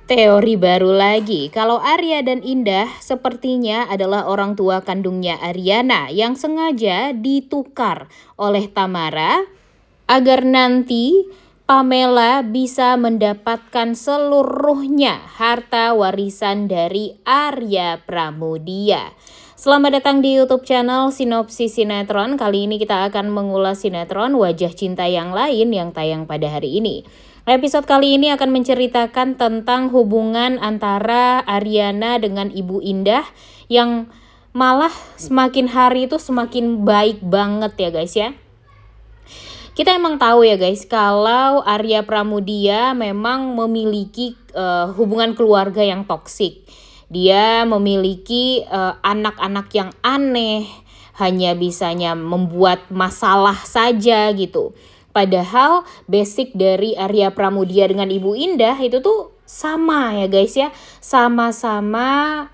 Teori baru lagi, kalau Arya dan Indah sepertinya adalah orang tua kandungnya Aryana yang sengaja ditukar oleh Tamara agar nanti Pamela bisa mendapatkan seluruhnya harta warisan dari Arya Pramudia. Selamat datang di YouTube channel Sinopsis Sinetron. Kali ini kita akan mengulas sinetron Wajah Cinta yang Lain yang tayang pada hari ini. Episode kali ini akan menceritakan tentang hubungan antara Aryana dengan Ibu Indah yang malah semakin hari itu semakin baik banget ya guys ya. Kita emang tahu ya guys kalau Arya Pramudia memang memiliki hubungan keluarga yang toksik. Dia memiliki anak-anak yang aneh, hanya bisanya membuat masalah saja gitu. Padahal basic dari Arya Pramudia dengan Ibu Indah itu tuh sama ya guys ya. Sama-sama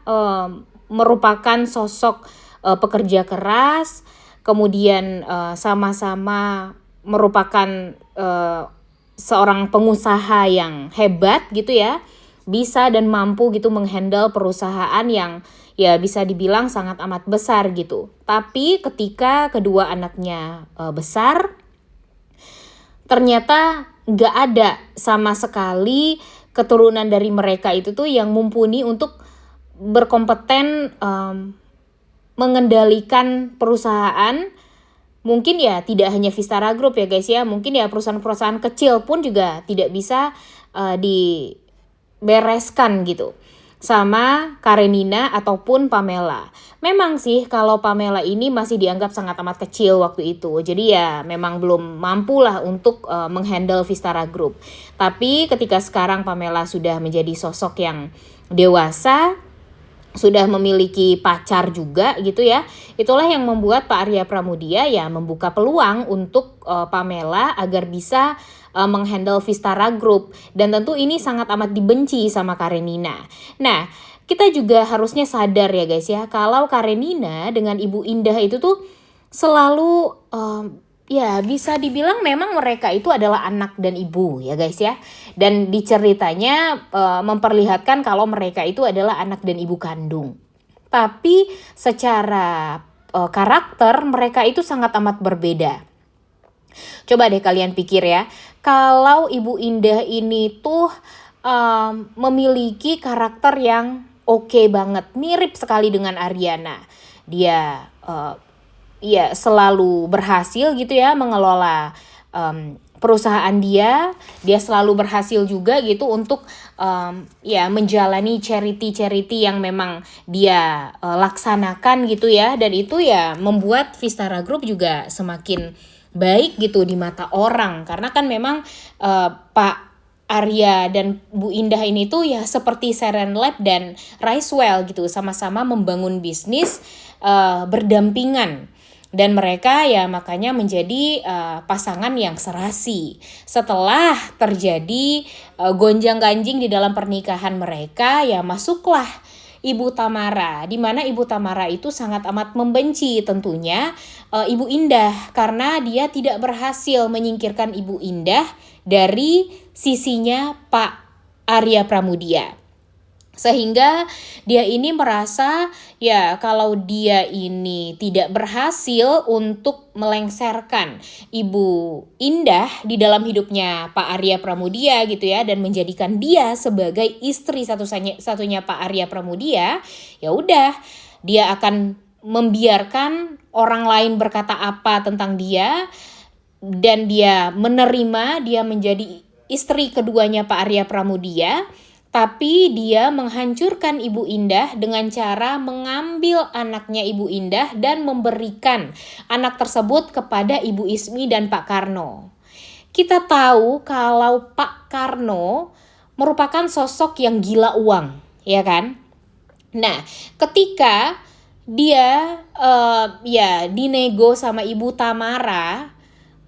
merupakan sosok pekerja keras, kemudian sama-sama merupakan seorang pengusaha yang hebat gitu ya, bisa dan mampu gitu menghandle perusahaan yang ya bisa dibilang sangat amat besar gitu. Tapi ketika kedua anaknya besar, ternyata nggak ada sama sekali keturunan dari mereka itu tuh yang mumpuni untuk berkompeten mengendalikan perusahaan. Mungkin ya tidak hanya Vistara Group ya guys ya, mungkin ya perusahaan-perusahaan kecil pun juga tidak bisa dibereskan gitu sama Karenina ataupun Pamela. Memang sih kalau Pamela ini masih dianggap sangat amat kecil waktu itu. Jadi ya memang belum mampu lah untuk menghandle Vistara Group. Tapi ketika sekarang Pamela sudah menjadi sosok yang dewasa, sudah memiliki pacar juga gitu ya. Itulah yang membuat Pak Arya Pramudia ya membuka peluang untuk Pamela agar bisa menghandle Vistara Group, dan tentu ini sangat amat dibenci sama Karenina. Nah, kita juga harusnya sadar ya guys ya, kalau Karenina dengan Ibu Indah itu tuh selalu ya bisa dibilang memang mereka itu adalah anak dan ibu ya guys ya. Dan di ceritanya memperlihatkan kalau mereka itu adalah anak dan ibu kandung. Tapi secara karakter mereka itu sangat amat berbeda. Coba deh kalian pikir ya, kalau Ibu Indah ini tuh memiliki karakter yang oke banget, mirip sekali dengan Aryana. Dia ya selalu berhasil gitu ya mengelola perusahaan dia selalu berhasil juga gitu untuk ya menjalani charity yang memang dia laksanakan gitu ya, dan itu ya membuat Vistara Group juga semakin baik gitu di mata orang, karena kan memang Pak Arya dan Bu Indah ini tuh ya seperti Serenlab dan Ricewell gitu, sama-sama membangun bisnis berdampingan. Dan mereka ya makanya menjadi pasangan yang serasi. Setelah terjadi gonjang-ganjing di dalam pernikahan mereka, ya masuklah Ibu Tamara, di mana Ibu Tamara itu sangat amat membenci tentunya Ibu Indah, karena dia tidak berhasil menyingkirkan Ibu Indah dari sisinya Pak Arya Pramudia. Sehingga dia ini merasa ya kalau dia ini tidak berhasil untuk melengsarkan Ibu Indah di dalam hidupnya Pak Arya Pramudia gitu ya, dan menjadikan dia sebagai istri satu-satunya Pak Arya Pramudia, ya udah dia akan membiarkan orang lain berkata apa tentang dia, dan dia menerima dia menjadi istri keduanya Pak Arya Pramudia. Tapi dia menghancurkan Ibu Indah dengan cara mengambil anaknya Ibu Indah dan memberikan anak tersebut kepada Ibu Ismi dan Pak Karno. Kita tahu kalau Pak Karno merupakan sosok yang gila uang, ya kan? Nah, ketika dia ya dinego sama Ibu Tamara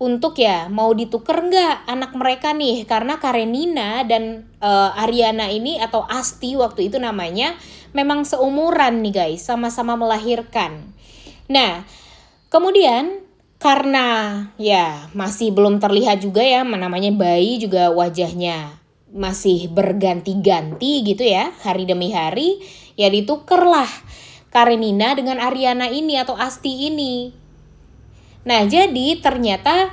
untuk ya mau ditukar nggak anak mereka nih, karena Karenina dan Aryana ini atau Asti waktu itu namanya memang seumuran nih guys, sama-sama melahirkan. Nah kemudian karena ya masih belum terlihat juga ya namanya bayi juga wajahnya masih berganti-ganti gitu ya, hari demi hari, ya ditukerlah Karenina dengan Ariana ini atau Asti ini. Nah, jadi ternyata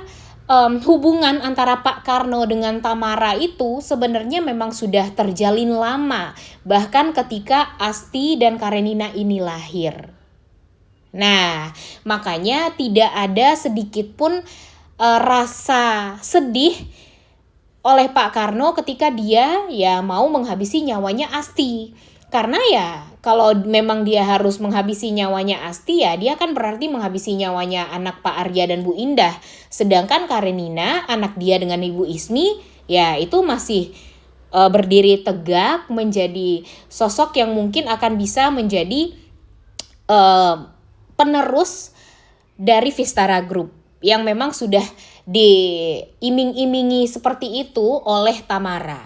hubungan antara Pak Karno dengan Tamara itu sebenarnya memang sudah terjalin lama, bahkan ketika Asti dan Karenina ini lahir. Nah, makanya tidak ada sedikit pun rasa sedih oleh Pak Karno ketika dia ya mau menghabisi nyawanya Asti. Karena ya kalau memang dia harus menghabisi nyawanya Asti, ya dia kan berarti menghabisi nyawanya anak Pak Arya dan Bu Indah. Sedangkan Karenina, anak dia dengan Ibu Ismi, ya itu masih berdiri tegak menjadi sosok yang mungkin akan bisa menjadi penerus dari Vistara Group yang memang sudah diiming-imingi seperti itu oleh Tamara.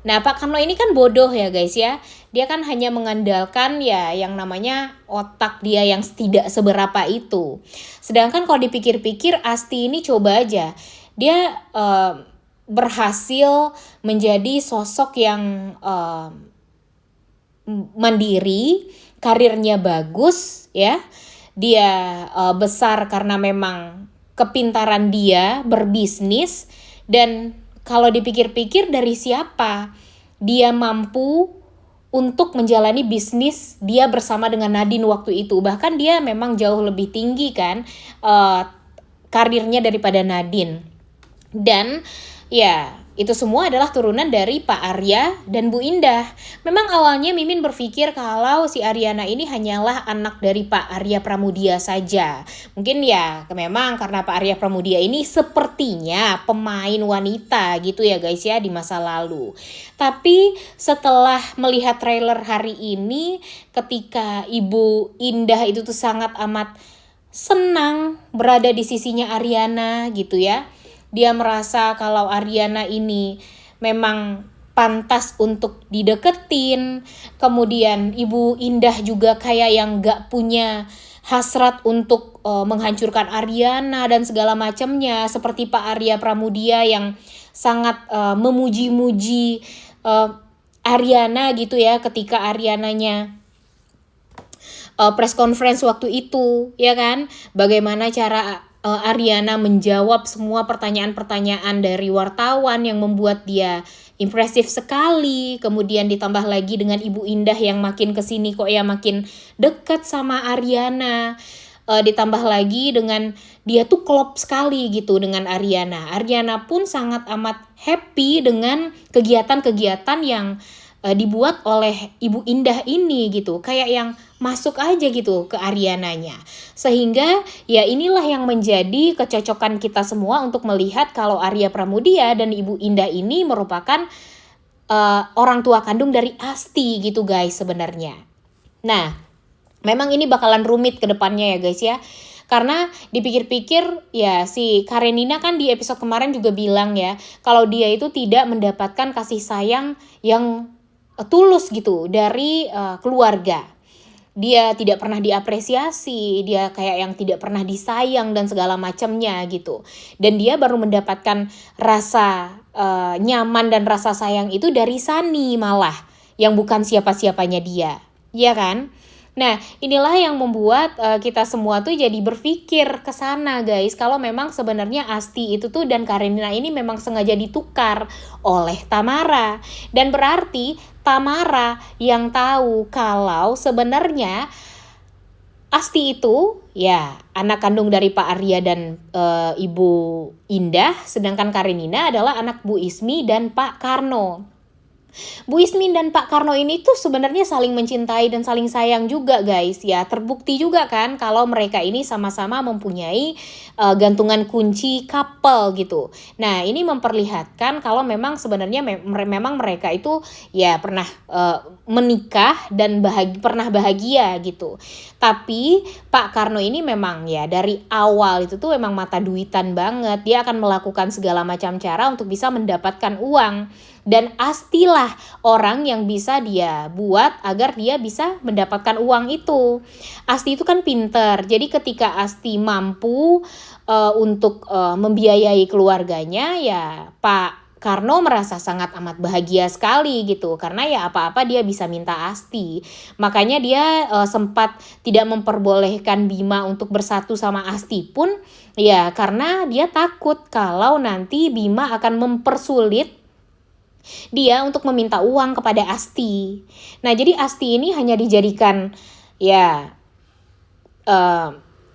Nah, Pak Karno ini kan bodoh ya guys ya. Dia kan hanya mengandalkan ya yang namanya otak dia yang tidak seberapa itu. Sedangkan kalau dipikir-pikir, Asti ini coba aja. Dia berhasil menjadi sosok yang mandiri, karirnya bagus ya. Dia besar karena memang kepintaran dia berbisnis. Dan kalau dipikir-pikir, dari siapa dia mampu untuk menjalani bisnis dia bersama dengan Nadine waktu itu. Bahkan dia memang jauh lebih tinggi kan karirnya daripada Nadine. Dan ya itu semua adalah turunan dari Pak Arya dan Bu Indah. Memang awalnya Mimin berpikir kalau si Ariana ini hanyalah anak dari Pak Arya Pramudia saja. Mungkin ya memang karena Pak Arya Pramudia ini sepertinya pemain wanita gitu ya guys ya di masa lalu. Tapi setelah melihat trailer hari ini, ketika Ibu Indah itu tuh sangat amat senang berada di sisinya Ariana gitu ya. Dia merasa kalau Ariana ini memang pantas untuk dideketin. Kemudian Ibu Indah juga kayak yang gak punya hasrat untuk menghancurkan Ariana dan segala macamnya. Seperti Pak Arya Pramudia yang sangat memuji-muji Ariana gitu ya ketika Ariananya press conference waktu itu, ya kan? Bagaimana cara Ariana menjawab semua pertanyaan-pertanyaan dari wartawan yang membuat dia impresif sekali. Kemudian ditambah lagi dengan Ibu Indah yang makin kesini kok ya makin dekat sama Ariana. Ditambah lagi dengan dia tuh klop sekali gitu dengan Ariana. Ariana pun sangat amat happy dengan kegiatan-kegiatan yang dibuat oleh Ibu Indah ini gitu. Kayak yang masuk aja gitu ke Ariananya. Sehingga ya inilah yang menjadi kecocokan kita semua untuk melihat kalau Arya Pramudia dan Ibu Indah ini merupakan orang tua kandung dari Asti gitu guys sebenarnya. Nah, memang ini bakalan rumit ke depannya ya guys ya. Karena dipikir-pikir ya si Karenina kan di episode kemarin juga bilang ya kalau dia itu tidak mendapatkan kasih sayang yang tulus gitu dari keluarga. Dia tidak pernah diapresiasi, dia kayak yang tidak pernah disayang dan segala macamnya gitu. Dan dia baru mendapatkan rasa nyaman dan rasa sayang itu dari Sani malah, yang bukan siapa-siapanya dia, ya kan? Nah, inilah yang membuat kita semua tuh jadi berpikir ke sana guys, kalau memang sebenarnya Asti itu tuh dan Karenina ini memang sengaja ditukar oleh Tamara. Dan berarti Tamara yang tahu kalau sebenarnya Asti itu ya anak kandung dari Pak Arya dan Ibu Indah, sedangkan Karenina adalah anak Bu Ismi dan Pak Karno. Bu Ismi dan Pak Karno ini tuh sebenarnya saling mencintai dan saling sayang juga guys ya. Terbukti juga kan kalau mereka ini sama-sama mempunyai gantungan kunci couple gitu. Nah, ini memperlihatkan kalau memang sebenarnya memang mereka itu ya pernah menikah dan pernah bahagia gitu. Tapi Pak Karno ini memang ya dari awal itu tuh memang mata duitan banget. Dia akan melakukan segala macam cara untuk bisa mendapatkan uang. Dan Astilah orang yang bisa dia buat agar dia bisa mendapatkan uang itu. Asti itu kan pinter. Jadi ketika Asti mampu untuk membiayai keluarganya, ya Pak Karno merasa sangat amat bahagia sekali gitu, karena ya apa-apa dia bisa minta Asti. Makanya dia sempat tidak memperbolehkan Bima untuk bersatu sama Asti pun ya karena dia takut kalau nanti Bima akan mempersulit dia untuk meminta uang kepada Asti. Nah, jadi Asti ini hanya dijadikan ya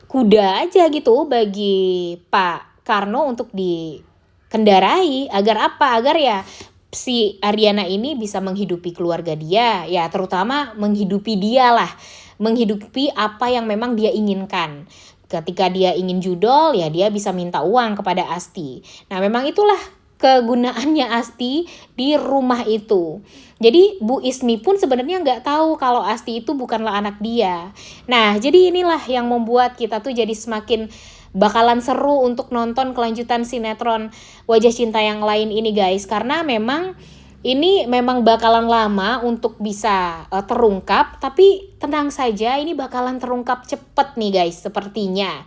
kuda aja gitu bagi Pak Karno untuk dikendarai. Agar apa? Agar ya si Ariana ini bisa menghidupi keluarga dia, ya terutama menghidupi dia lah, menghidupi apa yang memang dia inginkan. Ketika dia ingin judol, ya dia bisa minta uang kepada Asti. Nah, memang itulah kegunaannya Asti di rumah itu. Jadi Bu Ismi pun sebenarnya nggak tahu kalau Asti itu bukanlah anak dia. Nah, jadi inilah yang membuat kita tuh jadi semakin bakalan seru untuk nonton kelanjutan sinetron Wajah Cinta yang lain ini guys. Karena memang ini memang bakalan lama untuk bisa terungkap. Tapi tenang saja, ini bakalan terungkap cepet nih guys sepertinya.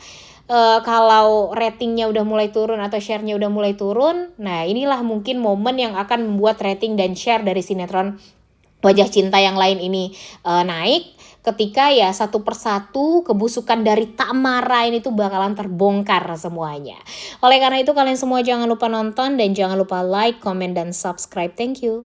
Kalau ratingnya udah mulai turun atau share-nya udah mulai turun, nah inilah mungkin momen yang akan membuat rating dan share dari sinetron Wajah Cinta yang lain ini naik ketika ya satu persatu kebusukan dari Tamara ini tuh bakalan terbongkar semuanya. Oleh karena itu kalian semua jangan lupa nonton dan jangan lupa like, comment, dan subscribe. Thank you.